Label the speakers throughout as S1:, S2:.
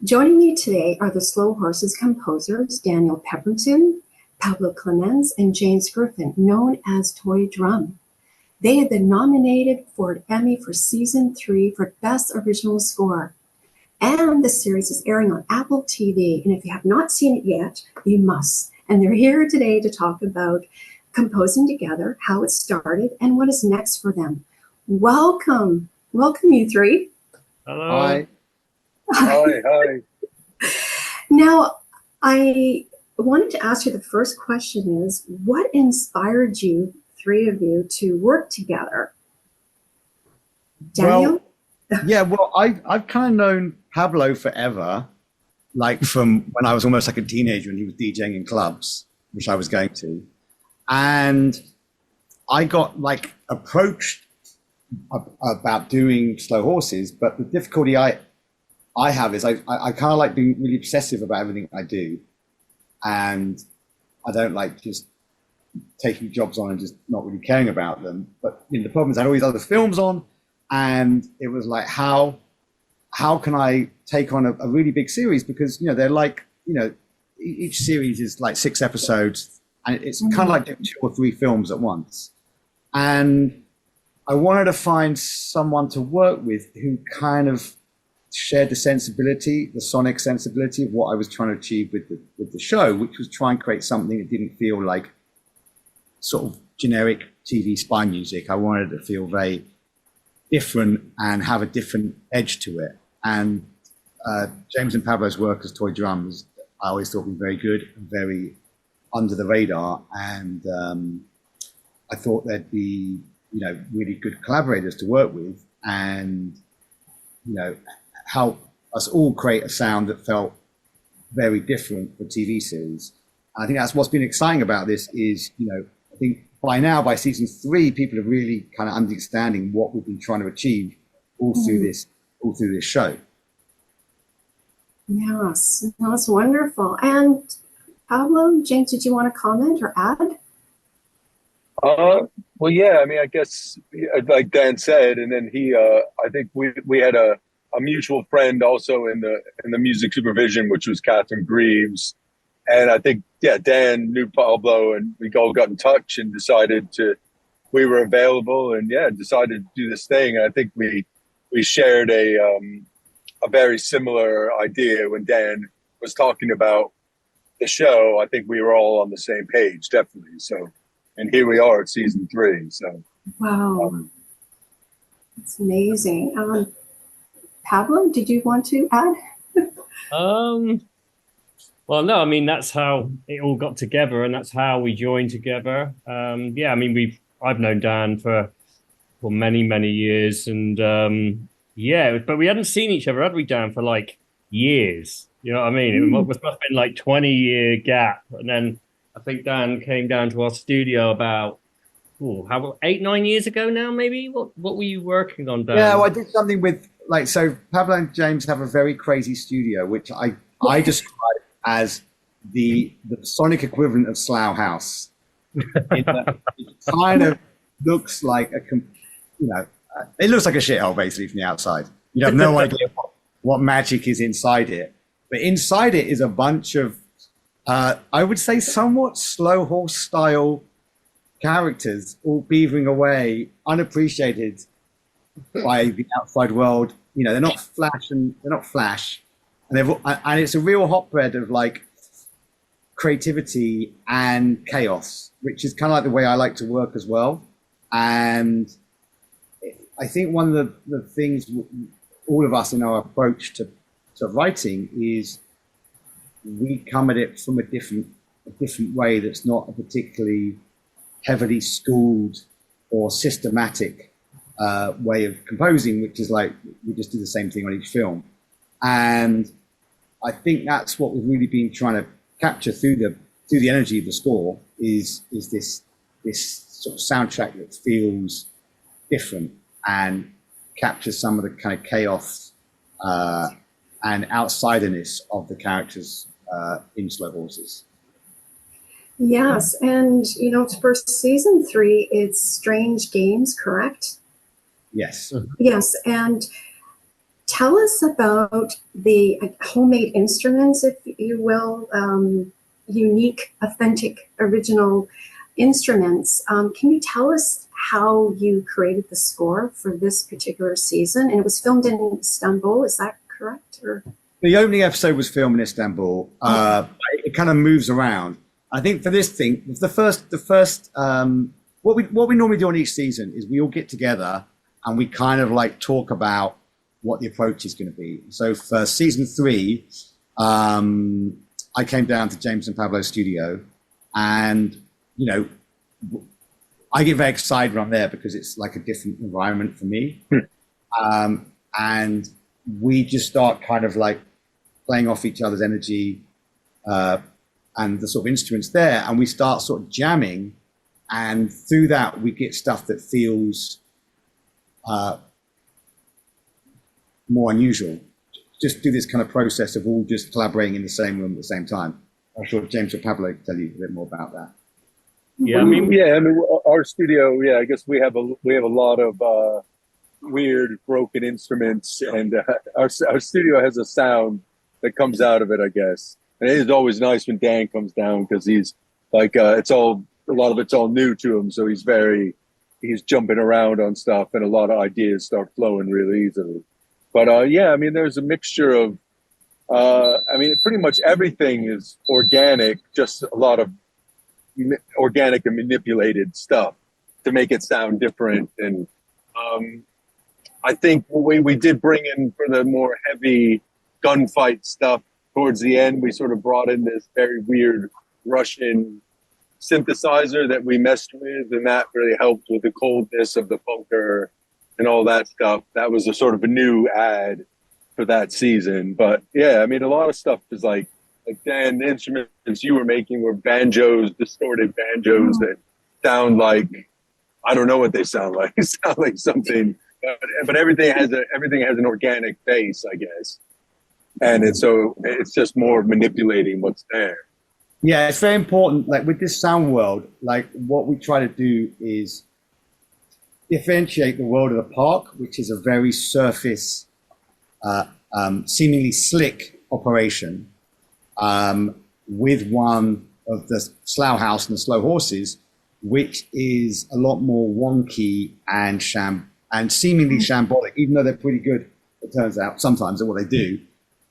S1: Joining me today are the Slow Horses composers, Daniel Pemberton, Pablo Clements, and James Griffith, known as Toydrum. They have been nominated for an Emmy for Season 3 for Best Original Score. And the series is airing on Apple TV. And if you have not seen it yet, you must. And they're here today to talk about composing together, how it started, and what is next for them. Welcome. Welcome, you three.
S2: Hello.
S3: Hi.
S2: Hi.
S1: Now, I wanted to ask you, the first question is, what inspired you, three of you, to work together? Daniel?
S3: Well, I've kind of known Pablo forever, like from when I was almost like a teenager and he was DJing in clubs, which I was going to. And I got like approached about doing Slow Horses, but the difficulty I have is I kind of like being really obsessive about everything I do. And I don't like just taking jobs on and just not really caring about them. But the problem is I had all these other films on, and it was like, how can I take on a really big series? Because, they're like, each series is like 6 episodes, and it's kind of like doing 2 or 3 films at once. And I wanted to find someone to work with who kind of shared the sensibility, the sonic sensibility of what I was trying to achieve with the show, which was try and create something that didn't feel like sort of generic TV spy music. I wanted it to feel very different and have a different edge to it. And James and Pablo's work as Toydrum I always thought was very good and very under the radar. And I thought they'd be, really good collaborators to work with, and, help us all create a sound that felt very different for TV series. And I think that's what's been exciting about this is, I think by now, by season 3, people are really kind of understanding what we've been trying to achieve all through this show.
S1: Yes, that's wonderful. And Pablo, James, did you want to comment or add?
S2: Well, yeah, I mean, I guess like Dan said, and then I think we had a mutual friend also in the music supervision, which was Catherine Greaves. And I think, Dan knew Pablo, and we all got in touch and decided we were available, and decided to do this thing. And I think we shared a very similar idea when Dan was talking about the show. I think we were all on the same page, definitely. So, and here we are at season 3. So,
S1: wow, that's amazing. Pablo, did you want to add?
S4: Well, no, I mean, that's how it all got together, and that's how we joined together. I mean, I've known Dan for many, many years, and but we hadn't seen each other, had we, Dan, for like years? You know what I mean? It must have been like 20-year gap, and then I think Dan came down to our studio about 8-9 years ago now, maybe. What were you working on, Dan?
S3: Yeah, well, I did something with so Pablo and James have a very crazy studio, which I describe as the sonic equivalent of Slough House. It kind of looks like it looks like a shithole basically from the outside. You have no idea what magic is inside it. But inside it is a bunch of, I would say, somewhat Slow Horse style characters, all beavering away, unappreciated by the outside world. They're not flash, and it's a real hotbed of like creativity and chaos, which is kind of like the way I like to work as well. And I think one of the things all of us in our approach to writing is we come at it from a different way that's not a particularly heavily schooled or systematic way of composing, which is like we just do the same thing on each film. And I think that's what we've really been trying to capture through the energy of the score is this sort of soundtrack that feels different and captures some of the kind of chaos and outsiderness of the characters in Slow Horses.
S1: Yes, and for season 3, it's Strange Games, correct?
S3: Yes.
S1: Yes, and tell us about the homemade instruments, if you will, unique, authentic, original instruments. Can you tell us how you created the score for this particular season? And it was filmed in Istanbul, is that correct? Or
S3: The opening episode was filmed in Istanbul. It kind of moves around. I think for this thing, what we normally do on each season is we all get together and we kind of like talk about what the approach is going to be. So for season 3, I came down to James and Pablo's studio, and I get very excited when I'm there because it's like a different environment for me. And we just start kind of like playing off each other's energy and the sort of instruments there, and we start sort of jamming, and through that we get stuff that feels more unusual. Just do this kind of process of all just collaborating in the same room at the same time. I'm sure James or Pablo can tell you a bit more about that.
S4: Yeah, I mean,
S2: our studio. Yeah, I guess we have a lot of weird broken instruments, and our studio has a sound that comes out of it, I guess. And it is always nice when Dan comes down because he's like a lot of it's all new to him, so he's jumping around on stuff, and a lot of ideas start flowing really easily. But yeah, I mean, there's a mixture of pretty much everything is organic, just a lot of organic and manipulated stuff to make it sound different. And I think we did bring in, for the more heavy gunfight stuff towards the end, we sort of brought in this very weird Russian synthesizer that we messed with, and that really helped with the coldness of the bunker and all that stuff. That was a sort of a new ad for that season. But yeah, I mean, a lot of stuff is like Dan, the instruments you were making were banjos, distorted banjos that sound like, I don't know what they sound like. They sound like something, but everything has an organic base, I guess. And it's just more manipulating what's there.
S3: Yeah, it's very important. Like with this sound world, like what we try to do is differentiate the world of the park, which is a very surface, seemingly slick operation, with one of the Slough House and the Slow Horses, which is a lot more wonky and seemingly shambolic, even though they're pretty good, it turns out, sometimes at what they do.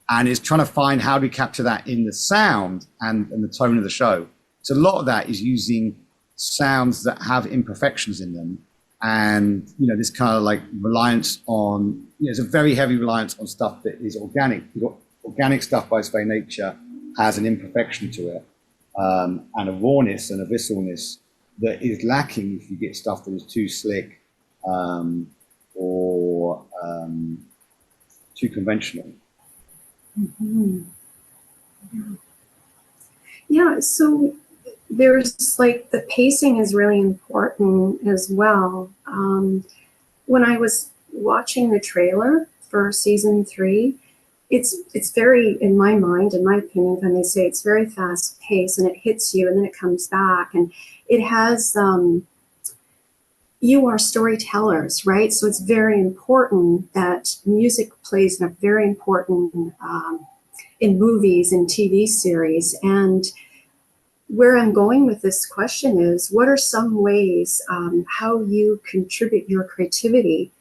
S3: And is trying to find how to capture that in the sound and the tone of the show. So a lot of that is using sounds that have imperfections in them. And, this kind of like reliance on, it's a very heavy reliance on stuff that is organic. You've got organic stuff by its very nature has an imperfection to it, and a rawness and a visceralness that is lacking if you get stuff that is too slick or too conventional.
S1: Mm-hmm. Yeah, so there's like the pacing is really important as well. When I was watching the trailer for season 3, it's very, in my mind, in my opinion, when they say it's very fast paced and it hits you and then it comes back, and it has you are storytellers, right? So it's very important that music plays a very important in movies and TV series. And where I'm going with this question is, what are some ways how you contribute your creativity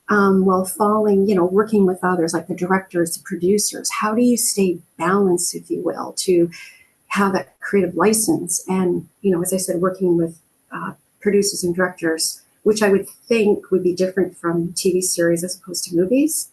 S1: while working with others, like the directors, the producers? How do you stay balanced, if you will, to have that creative license? And, as I said, working with producers and directors, which I would think would be different from TV series as opposed to movies.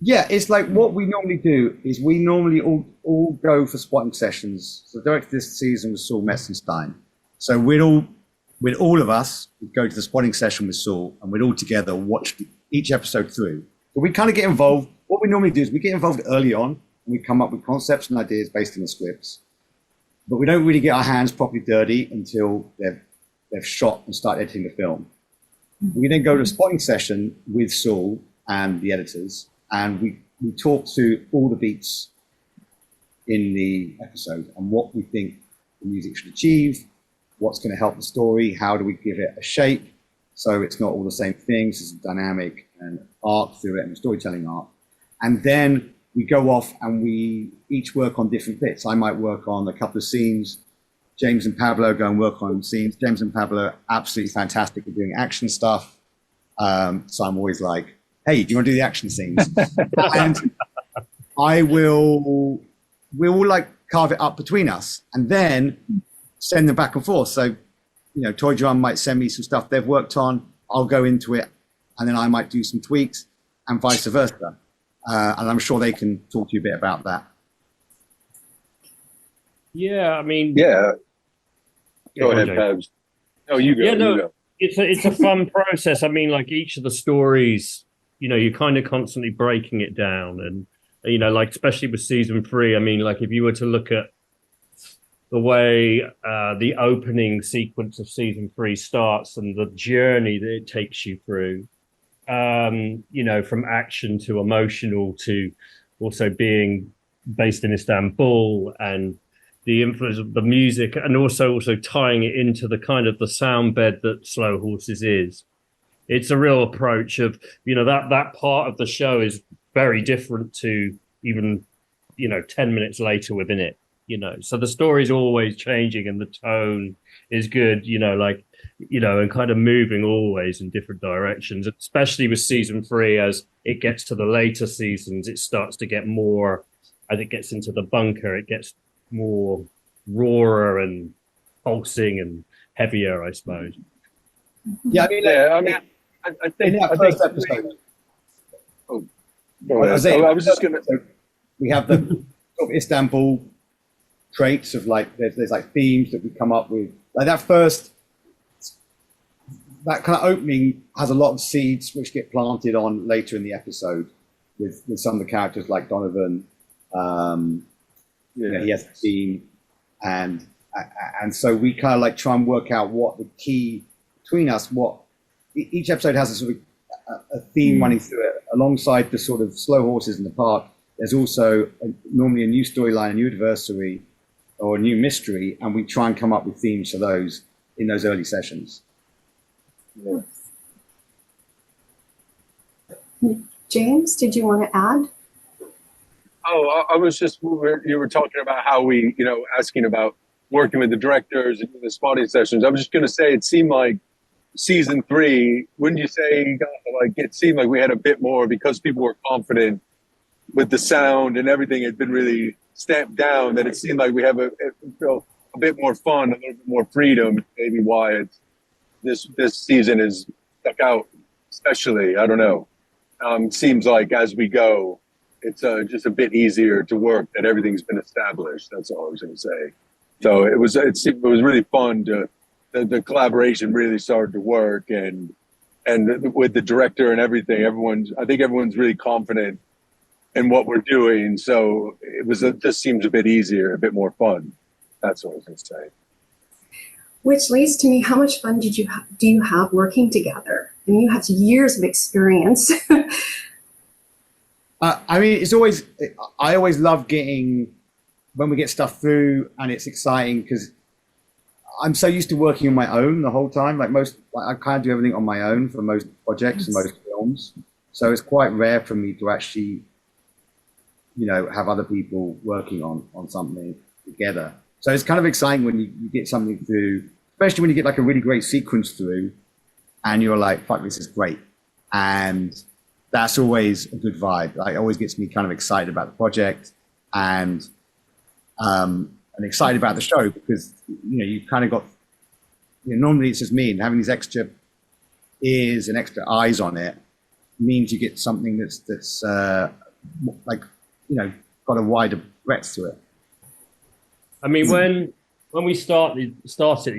S3: Yeah, it's like what we normally do is we normally all go for spotting sessions. So the director this season was Saul Metzenstein. So we'd all of us would go to the spotting session with Saul, and we'd all together watch each episode through. But we kind of get involved. What we normally do is we get involved early on, and we come up with concepts and ideas based on the scripts. But we don't really get our hands properly dirty until they've shot and start editing the film. We then go to a spotting session with Saul and the editors, and we talk through all the beats in the episode and what we think the music should achieve, what's going to help the story, how do we give it a shape so it's not all the same things, it's a dynamic and arc through it and a storytelling arc. And then we go off and we each work on different bits. I might work on a couple of scenes. James and Pablo go and work on scenes. James and Pablo are absolutely fantastic at doing action stuff. So I'm always like, hey, do you want to do the action scenes? And we'll like carve it up between us and then send them back and forth. So, Toydrum might send me some stuff they've worked on. I'll go into it and then I might do some tweaks and vice versa. And I'm sure they can talk to you a bit about that.
S4: Yeah, I mean,
S2: Yeah. Go ahead, Pabs. No, you go.
S4: Yeah, no,
S2: you go.
S4: it's a fun process. I mean, like each of the stories, you're kind of constantly breaking it down, and like especially with season 3. I mean, like if you were to look at the way the opening sequence of season 3 starts and the journey that it takes you through, from action to emotional to also being based in Istanbul and the influence of the music and also tying it into the kind of the sound bed that Slow Horses is. It's a real approach of, that part of the show is very different to even, 10 minutes later within it, so the story's always changing and the tone is good, and kind of moving always in different directions, especially with season 3. As it gets to the later seasons, it starts to get more, as it gets into the bunker, it gets more rawer and pulsing and heavier, I suppose.
S3: Yeah, I think in that first episode.
S2: I was just gonna.
S3: We have the sort of Istanbul traits of like there's like themes that we come up with. Like that kind of opening has a lot of seeds which get planted on later in the episode with some of the characters like Donovan. He has a theme, and so we kind of like try and work out what the key between us. What each episode has a sort of a theme running through it, alongside the sort of slow horses in the park. There's also normally a new storyline, a new adversary, or a new mystery, and we try and come up with themes for those in those early sessions.
S1: Yeah. James, did you want to add?
S2: Oh, I was just, you were talking about how we, asking about working with the directors and the spotting sessions. I was just going to say, it seemed like season 3, wouldn't you say, like it seemed like we had a bit more because people were confident with the sound and everything had been really stamped down, that it seemed like we have a bit more fun, a little bit more freedom, maybe why this season is stuck out, especially, I don't know. Seems like as we go, it's just a bit easier to work, that everything's been established. That's all I was going to say. So it was really fun to, the collaboration really started to work, and with the director and everything, I think everyone's really confident in what we're doing. So it just seems a bit easier, a bit more fun. That's what I was going to say.
S1: Which leads to me, how much fun do you have working together? I mean, you have years of experience.
S3: I always love getting, when we get stuff through and it's exciting, because I'm so used to working on my own the whole time. I can't do everything on my own for most projects and most films. So it's quite rare for me to actually, have other people working on something together. So it's kind of exciting when you get something through, especially when you get like a really great sequence through and you're like, fuck, this is great. And that's always a good vibe. Like, it always gets me kind of excited about the project and excited about the show, because you've kind of got, normally it's just me, and having these extra ears and extra eyes on it means you get something that's got a wider breadth to it.
S4: I mean, when we started,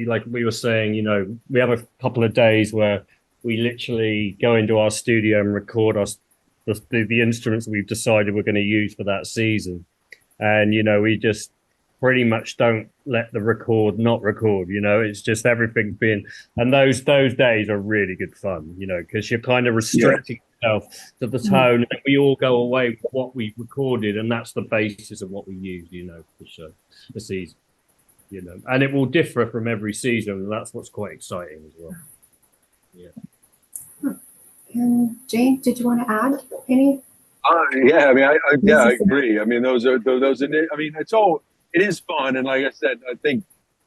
S4: like we were saying, we have a couple of days where we literally go into our studio and record the instruments that we've decided we're going to use for that season. And, we just pretty much don't let the record not record, it's just everything being, and those days are really good fun, because you're kind of restricting yourself to the tone, and we all go away with what we recorded, and that's the basis of what we use, for the show, the season. you know, and it will differ from every season, and that's what's quite exciting as well. Yeah.
S1: And Jane, did you want to add any?
S2: Yeah, I mean, I agree. I mean, I mean, it is fun, and like I said, I think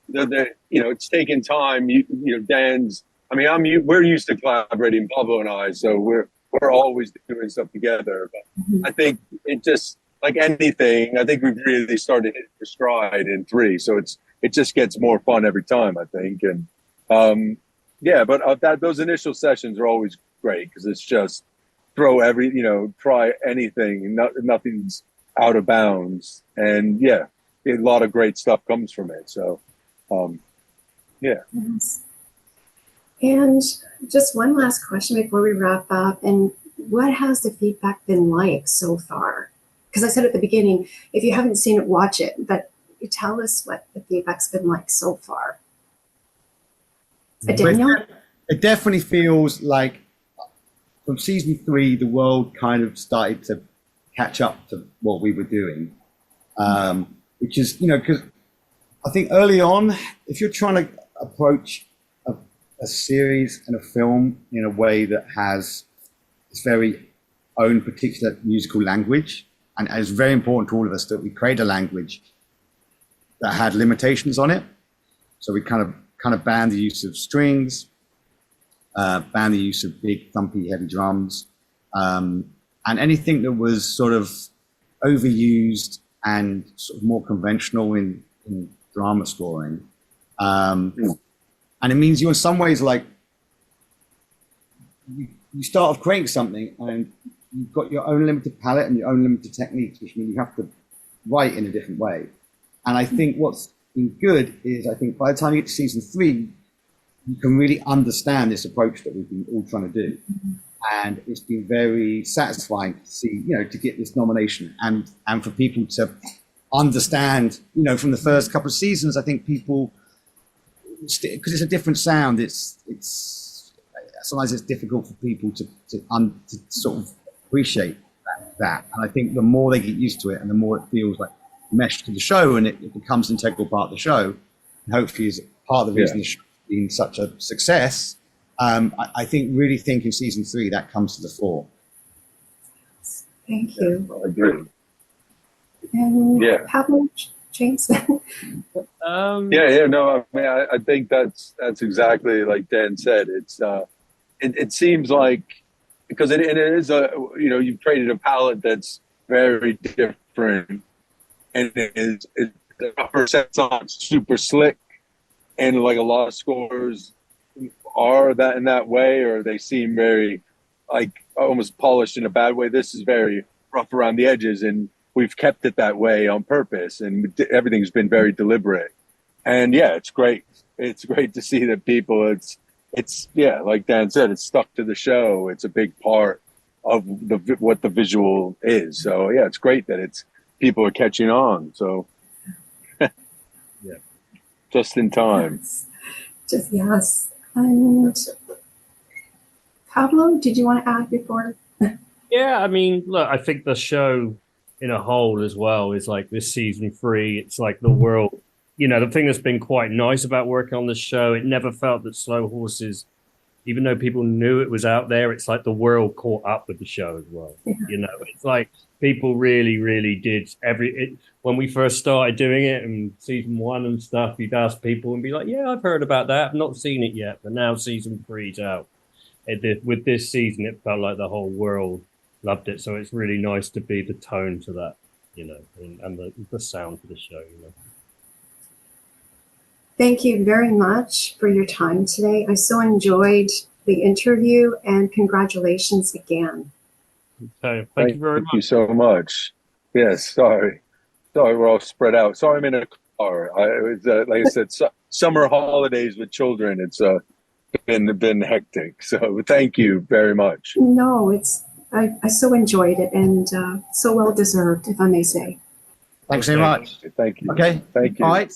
S2: you know, it's taken time. You know, Dan's. I mean, we're used to collaborating, Pablo and I, so we're always doing stuff together. But I think it just, like anything, I think we've really started hitting the stride in 3, so it just gets more fun every time, I think. And yeah, but those initial sessions are always great because it's just try anything, nothing's out of bounds, and yeah, a lot of great stuff comes from it. So yeah.
S1: Yes. And just one last question before we wrap up, and what has the feedback been like so far? Because I said at the beginning, if you haven't seen it, watch it, but tell us what the feedback's been like so far. Daniel?
S3: It definitely feels like from season 3, the world kind of started to catch up to what we were doing, which is, you know, because I think early on, if you're trying to approach a series and a film in a way that has its very own particular musical language, and it's very important to all of us that we create a language that had limitations on it. So we kind of banned the use of strings, banned the use of big, thumpy, heavy drums, and anything that was sort of overused and sort of more conventional in drama scoring. And it means you, in some ways, like you start off creating something and you've got your own limited palette and your own limited techniques, which means you have to write in a different way. And I think what's been good is, I think by the time you get to season 3, you can really understand this approach that we've been all trying to do. And it's been very satisfying to see, you know, to get this nomination and for people to understand, you know, from the first couple of seasons, I think people, because it's a different sound, it's sometimes it's difficult for people to sort of appreciate that. And I think the more they get used to it and the more it feels like meshed to the show and it becomes an integral part of the show, and hopefully is part of the reason the show being such a success, I think really think in season 3 that comes to the fore.
S1: Thank you.
S2: I agree.
S1: And Pablo, James?
S2: No, I mean, I think that's exactly like Dan said. It's it seems like, because it is you know, you've created a palette that's very different, and the upper set's not super slick, and like a lot of scores are that in that way, or they seem very like almost polished in a bad way. This is very rough around the edges, and we've kept it that way on purpose, and everything's been very deliberate. And yeah, it's great. It's great to see that people, it's like Dan said, it's stuck to the show. It's a big part of what the visual is. So yeah, it's great that people are catching on. So yeah, just in time.
S1: Yes. And Pablo, did you want to add before?
S4: Yeah, I mean, look, I think the show in a whole as well is like this season 3. It's like the world, you know, the thing that's been quite nice about working on this show, it never felt that Slow Horses, even though people knew it was out there, it's like the world caught up with the show as well. Yeah. You know, it's like people really, really did when we first started doing it in season 1 and stuff, you'd ask people and be like, yeah, I've heard about that. I've not seen it yet, but now season 3's out. With this season, it felt like the whole world loved it. So it's really nice to be the tone to that, you know, and the sound for the show, you know.
S1: Thank you very much for your time today. I so enjoyed the interview, and congratulations again.
S4: Okay, thank you very much.
S2: Thank you so much. Yes, sorry, we're all spread out. Sorry, I'm in a car. It was, like I said, summer holidays with children. It's been hectic. So thank you very much.
S1: No, I so enjoyed it, and so well deserved, if I may say.
S3: Thanks very much.
S2: Thank you.
S3: Okay.
S2: Thank you.
S3: All right.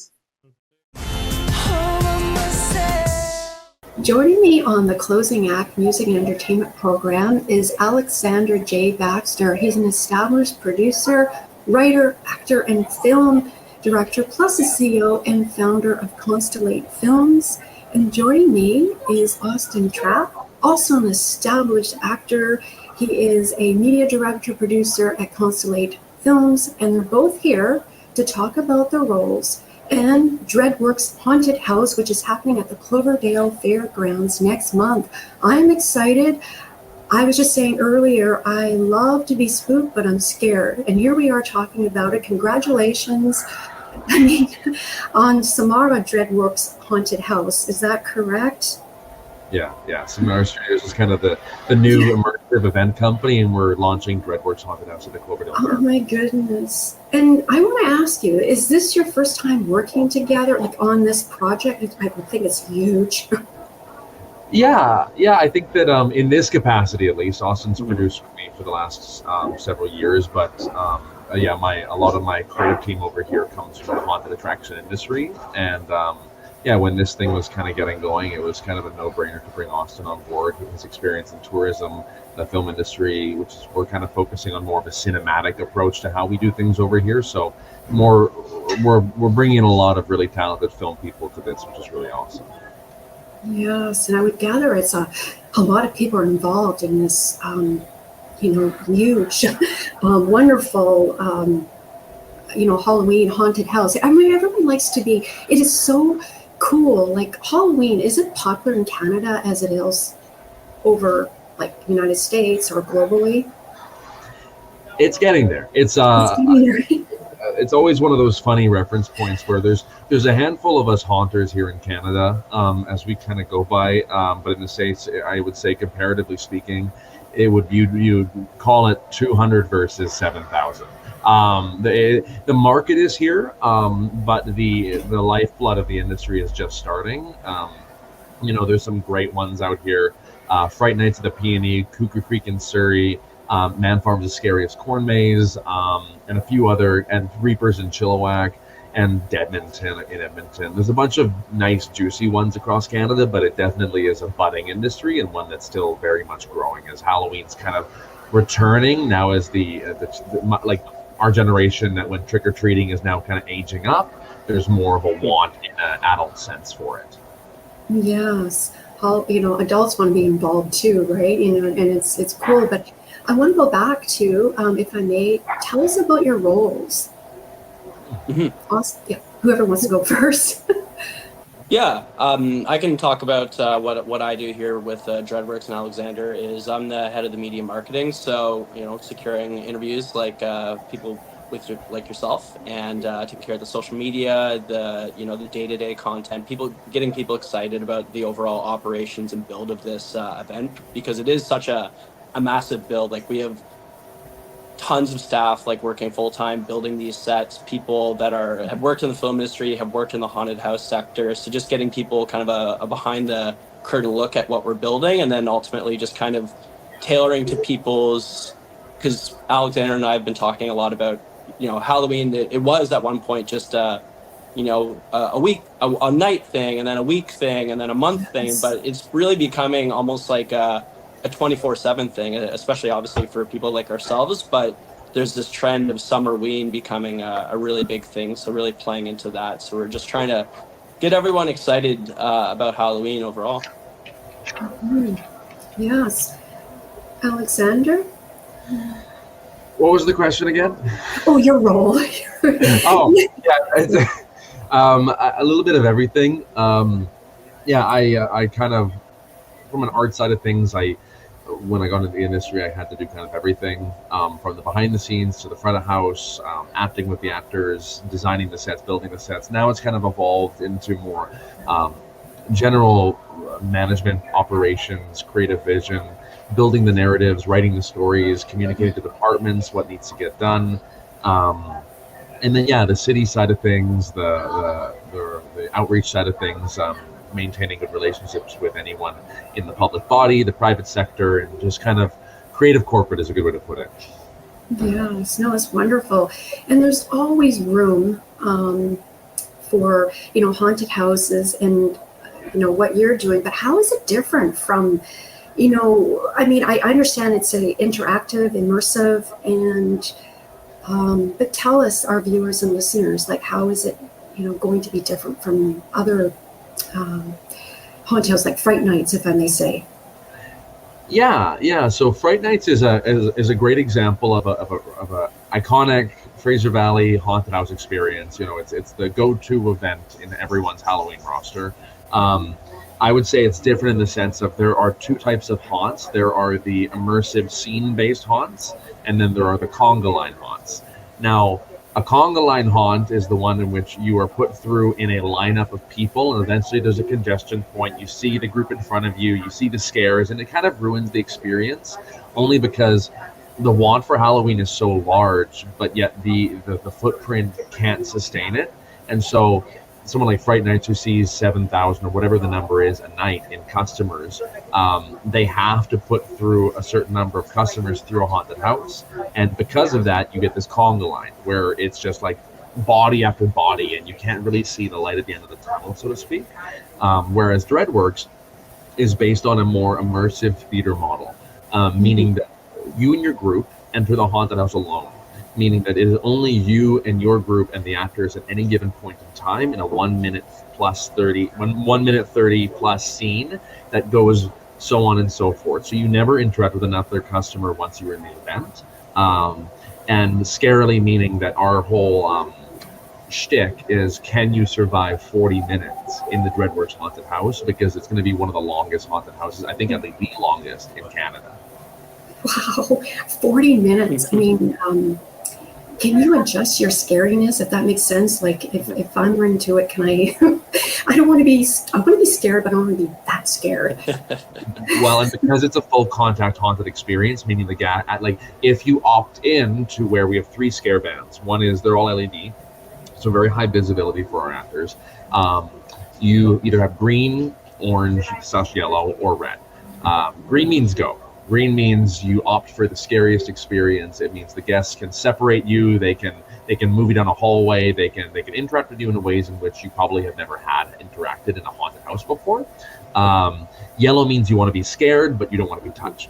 S1: Joining me on the Closing Act Music and Entertainment program is Alexander J. Baxter. He's an established producer, writer, actor, and film director, plus the CEO and founder of Constellate Films. And joining me is Austin Trapp, also an established actor. He is a media director, producer at Constellate Films, and they're both here to talk about their roles and Dreadworks Haunted House, which is happening at the Cloverdale Fairgrounds next month. I'm excited. I was just saying earlier, I love to be spooked, but I'm scared. And here we are talking about it. Congratulations. I mean, on Samara Dreadworks Haunted House. Is that correct?
S5: Yeah. Samara Studios is kind of the new immersive event company, and we're launching Dreadworks Haunted House at the Cloverdale.
S1: Oh my goodness. And I want to ask you, is this your first time working together, like on this project? I think it's huge.
S5: Yeah. I think that in this capacity, at least, Austin's produced with me for the last several years. But a lot of my creative team over here comes from the haunted attraction industry, and when this thing was kind of getting going, it was kind of a no-brainer to bring Austin on board with his experience in tourism, the film industry, which is we're kind of focusing on more of a cinematic approach to how we do things over here. So we're bringing in a lot of really talented film people to this, which is really awesome.
S1: Yes, and I would gather it's a lot of people are involved in this, huge, wonderful, Halloween haunted house. I mean, everyone likes to be. It is so cool. Like Halloween, is it popular in Canada as it is over like United States or globally?
S5: It's getting there. It's always one of those funny reference points where there's a handful of us haunters here in Canada as we kind of go by, but in the States, I would say comparatively speaking, it would you'd call it 200 versus 7,000. The market is here, but the lifeblood of the industry is just starting. There's some great ones out here. Fright Nights at the Peony, Cuckoo Creek in Surrey, Man Farm's The Scariest Corn Maze, and a few other, and Reapers in Chilliwack, and Deadmonton in Edmonton. There's a bunch of nice, juicy ones across Canada, but it definitely is a budding industry and one that's still very much growing as Halloween's kind of returning now as our generation that went trick-or-treating is now kind of aging up. There's more of a want in an adult sense for it.
S1: Yes. Adults want to be involved too, right? And it's cool. But I want to go back to, if I may, tell us about your roles. Mm-hmm. Whoever wants to go first.
S6: I can talk about what I do here with Dreadworks and Alexander. Is I'm the head of the media marketing, so securing interviews like people like yourself, and taking care of the social media, the day-to-day content, getting people excited about the overall operations and build of this event, because it is such a massive build. Like we have tons of staff working full-time building these sets, people that have worked in the film industry, have worked in the haunted house sector. So just getting people kind of a behind the curtain look at what we're building, and then ultimately just kind of tailoring to people's, because Alexander and I have been talking a lot about Halloween. It was at one point just a week, a night thing, and then a week thing, and then a month thing, but it's really becoming almost like a 24/7 thing, especially obviously for people like ourselves. But there's this trend of Summerween becoming a really big thing, so really playing into that. So we're just trying to get everyone excited about Halloween overall.
S1: Mm-hmm. Yes. Alexander?
S5: What was the question again?
S1: Oh, your role.
S5: It's a little bit of everything. I kind of, from an art side of things, when I got into the industry, I had to do kind of everything, from the behind the scenes to the front of house, acting with the actors, designing the sets, building the sets. Now it's kind of evolved into more general management, operations, creative vision, building the narratives, writing the stories, communicating to departments what needs to get done, and then the city side of things, the outreach side of things. Maintaining good relationships with anyone in the public body, the private sector, and just kind of creative corporate is a good way to put it.
S1: Yes, no, it's wonderful. And there's always room for, haunted houses and, what you're doing, but how is it different from, I understand it's a interactive, immersive, and But tell us, our viewers and listeners, like, how is it, going to be different from other haunted houses, like Fright Nights, if I may say?
S5: Yeah. So Fright Nights is a great example of a iconic Fraser Valley haunted house experience. It's the go-to event in everyone's Halloween roster. I would say it's different in the sense of there are two types of haunts. There are the immersive scene-based haunts, and then there are the conga line haunts. Now, a conga line haunt is the one in which you are put through in a lineup of people, and eventually there's a congestion point. You see the group in front of you, you see the scares, and it kind of ruins the experience, only because the want for Halloween is so large, but yet the footprint can't sustain it. And so someone like Fright Nights, who sees 7,000 or whatever the number is a night in customers, they have to put through a certain number of customers through a haunted house. And because of that, you get this conga line where it's just like body after body, and you can't really see the light at the end of the tunnel, so to speak. Whereas Dreadworks is based on a more immersive theater model, meaning that you and your group enter the haunted house alone, meaning that it is only you and your group and the actors at any given point in time in a 1 minute 30 plus scene that goes so on and so forth. So you never interact with another customer once you're in the event. And scarily, meaning that our whole shtick is, can you survive 40 minutes in the Dreadworks Haunted House? Because it's going to be one of the longest haunted houses, I think at least the longest in Canada.
S1: Wow, 40 minutes. I mean, can you adjust your scariness, if that makes sense? Like, if I'm into it, can I? I want to be scared, but I don't want to be that scared.
S5: Well, and because it's a full contact haunted experience, meaning like if you opt in to where we have 3 scare bands, one is they're all LED, so very high visibility for our actors. You either have green, orange, /yellow, or red. Green means go. Green means you opt for the scariest experience. It means the guests can separate you. They can move you down a hallway. They can interact with you in ways in which you probably have never had interacted in a haunted house before. Yellow means you want to be scared, but you don't want to be touched.